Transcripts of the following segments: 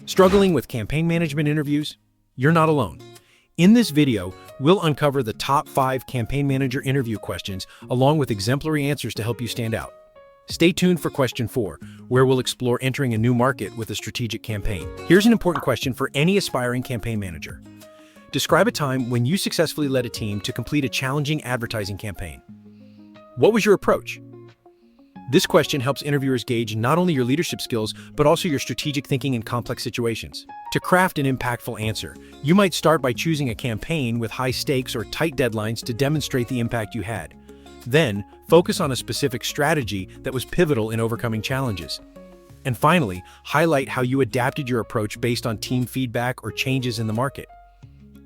Struggling with campaign management interviews? You're not alone. In this video, we'll uncover the top 5 campaign manager interview questions along with exemplary answers to help you stand out. Stay tuned for question 4, where we'll explore entering a new market with a strategic campaign. Here's an important question for any aspiring campaign manager. Describe a time when you successfully led a team to complete a challenging advertising campaign. What was your approach? This question helps interviewers gauge not only your leadership skills, but also your strategic thinking in complex situations. To craft an impactful answer, you might start by choosing a campaign with high stakes or tight deadlines to demonstrate the impact you had. Then, focus on a specific strategy that was pivotal in overcoming challenges. And finally, highlight how you adapted your approach based on team feedback or changes in the market.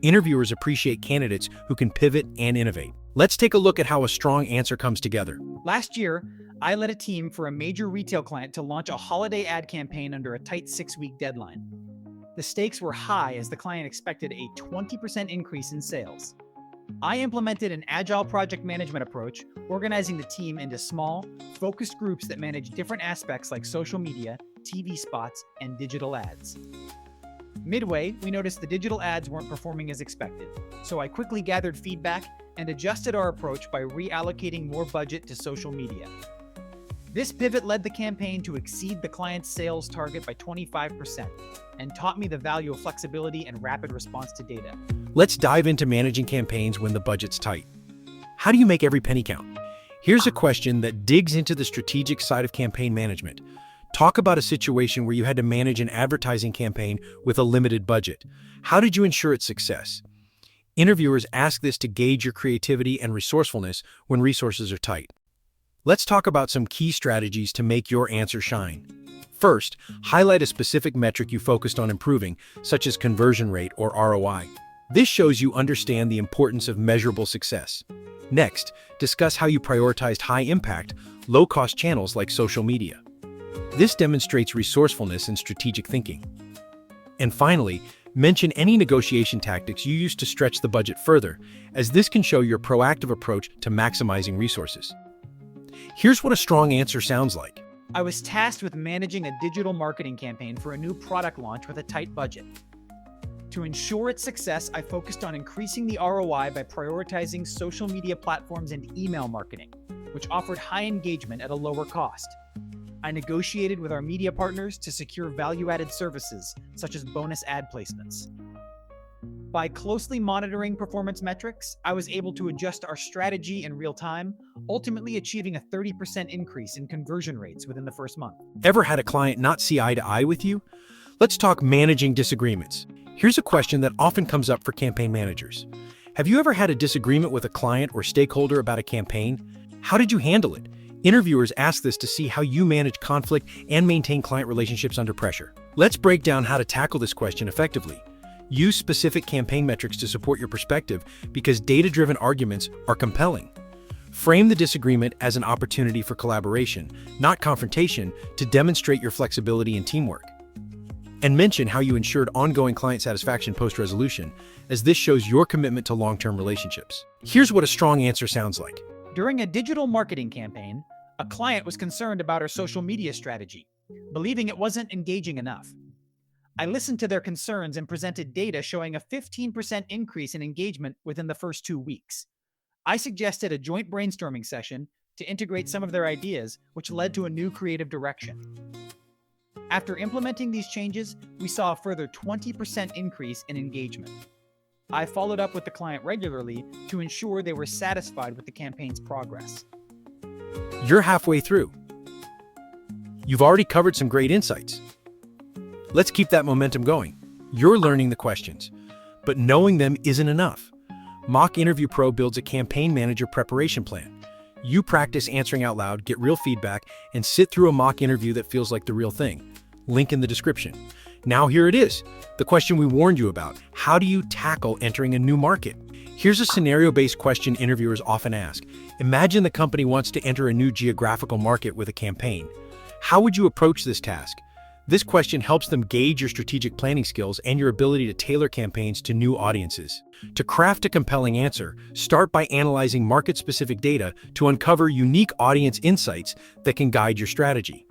Interviewers appreciate candidates who can pivot and innovate. Let's take a look at how a strong answer comes together. Last year, I led a team for a major retail client to launch a holiday ad campaign under a tight 6-week deadline. The stakes were high as the client expected a 20% increase in sales. I implemented an agile project management approach, organizing the team into small, focused groups that manage different aspects like social media, TV spots, and digital ads. Midway, we noticed the digital ads weren't performing as expected, so I quickly gathered feedback and adjusted our approach by reallocating more budget to social media. This pivot led the campaign to exceed the client's sales target by 25% and taught me the value of flexibility and rapid response to data. Let's dive into managing campaigns when the budget's tight. How do you make every penny count? Here's a question that digs into the strategic side of campaign management. Talk about a situation where you had to manage an advertising campaign with a limited budget. How did you ensure its success? Interviewers ask this to gauge your creativity and resourcefulness when resources are tight. Let's talk about some key strategies to make your answer shine. First, highlight a specific metric you focused on improving, such as conversion rate or ROI. This shows you understand the importance of measurable success. Next, discuss how you prioritized high-impact, low-cost channels like social media. This demonstrates resourcefulness and strategic thinking. And finally, mention any negotiation tactics you used to stretch the budget further, as this can show your proactive approach to maximizing resources. Here's what a strong answer sounds like. I was tasked with managing a digital marketing campaign for a new product launch with a tight budget. To ensure its success, I focused on increasing the ROI by prioritizing social media platforms and email marketing, which offered high engagement at a lower cost. I negotiated with our media partners to secure value-added services, such as bonus ad placements. By closely monitoring performance metrics, I was able to adjust our strategy in real time, ultimately achieving a 30% increase in conversion rates within the first month. Ever had a client not see eye to eye with you? Let's talk managing disagreements. Here's a question that often comes up for campaign managers. Have you ever had a disagreement with a client or stakeholder about a campaign? How did you handle it? Interviewers ask this to see how you manage conflict and maintain client relationships under pressure. Let's break down how to tackle this question effectively. Use specific campaign metrics to support your perspective because data-driven arguments are compelling. Frame the disagreement as an opportunity for collaboration, not confrontation, to demonstrate your flexibility and teamwork. And mention how you ensured ongoing client satisfaction post-resolution, as this shows your commitment to long-term relationships. Here's what a strong answer sounds like. During a digital marketing campaign, a client was concerned about our social media strategy, believing it wasn't engaging enough. I listened to their concerns and presented data showing a 15% increase in engagement within the first 2 weeks. I suggested a joint brainstorming session to integrate some of their ideas, which led to a new creative direction. After implementing these changes, we saw a further 20% increase in engagement. I followed up with the client regularly to ensure they were satisfied with the campaign's progress. You're halfway through. You've already covered some great insights. Let's keep that momentum going. You're learning the questions, but knowing them isn't enough. Mock Interview Pro builds a campaign manager preparation plan. You practice answering out loud, get real feedback, and sit through a mock interview that feels like the real thing. Link in the description. Now here it is, the question we warned you about. How do you tackle entering a new market? Here's a scenario-based question interviewers often ask. Imagine the company wants to enter a new geographical market with a campaign. How would you approach this task? This question helps them gauge your strategic planning skills and your ability to tailor campaigns to new audiences. To craft a compelling answer, start by analyzing market-specific data to uncover unique audience insights that can guide your strategy.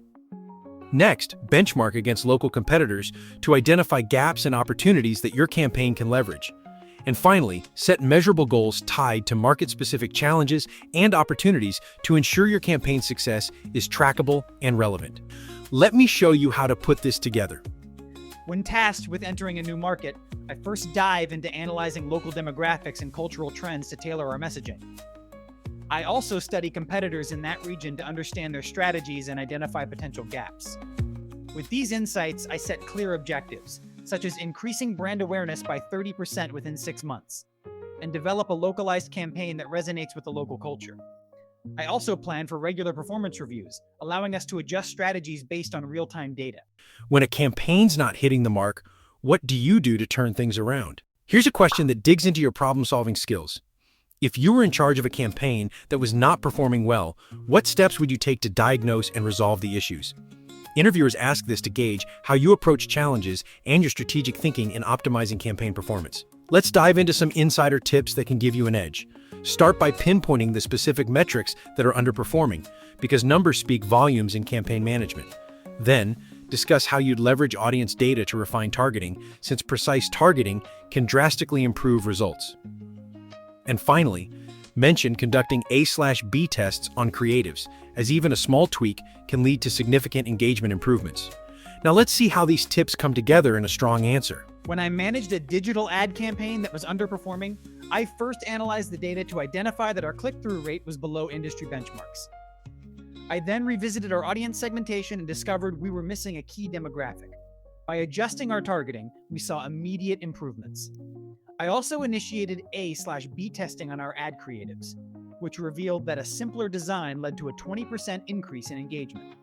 Next, benchmark against local competitors to identify gaps and opportunities that your campaign can leverage. And finally, set measurable goals tied to market-specific challenges and opportunities to ensure your campaign success is trackable and relevant. Let me show you how to put this together. When tasked with entering a new market, I first dive into analyzing local demographics and cultural trends to tailor our messaging. I also study competitors in that region to understand their strategies and identify potential gaps. With these insights, I set clear objectives, such as increasing brand awareness by 30% within 6 months, and develop a localized campaign that resonates with the local culture. I also plan for regular performance reviews, allowing us to adjust strategies based on real-time data. When a campaign's not hitting the mark, what do you do to turn things around? Here's a question that digs into your problem-solving skills. If you were in charge of a campaign that was not performing well, what steps would you take to diagnose and resolve the issues? Interviewers ask this to gauge how you approach challenges and your strategic thinking in optimizing campaign performance. Let's dive into some insider tips that can give you an edge. Start by pinpointing the specific metrics that are underperforming, because numbers speak volumes in campaign management. Then, discuss how you'd leverage audience data to refine targeting, since precise targeting can drastically improve results. And finally, mention conducting A/B tests on creatives, as even a small tweak can lead to significant engagement improvements. Now let's see how these tips come together in a strong answer. When I managed a digital ad campaign that was underperforming, I first analyzed the data to identify that our click-through rate was below industry benchmarks. I then revisited our audience segmentation and discovered we were missing a key demographic. By adjusting our targeting, we saw immediate improvements. I also initiated A/B testing on our ad creatives, which revealed that a simpler design led to a 20% increase in engagement.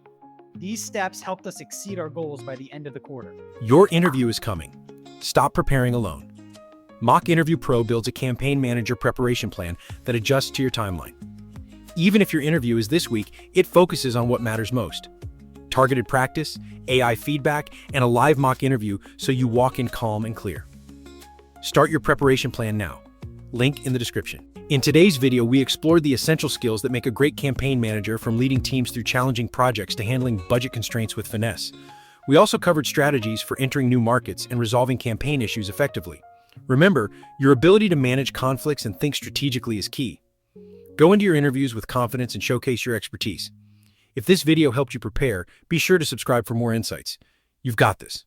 These steps helped us exceed our goals by the end of the quarter. Your interview is coming. Stop preparing alone. Mock Interview Pro builds a campaign manager preparation plan that adjusts to your timeline. Even if your interview is this week, it focuses on what matters most. Targeted practice, AI feedback, and a live mock interview so you walk in calm and clear. Start your preparation plan now. Link in the description. In today's video, we explored the essential skills that make a great campaign manager, from leading teams through challenging projects to handling budget constraints with finesse. We also covered strategies for entering new markets and resolving campaign issues effectively. Remember, your ability to manage conflicts and think strategically is key. Go into your interviews with confidence and showcase your expertise. If this video helped you prepare, be sure to subscribe for more insights. You've got this.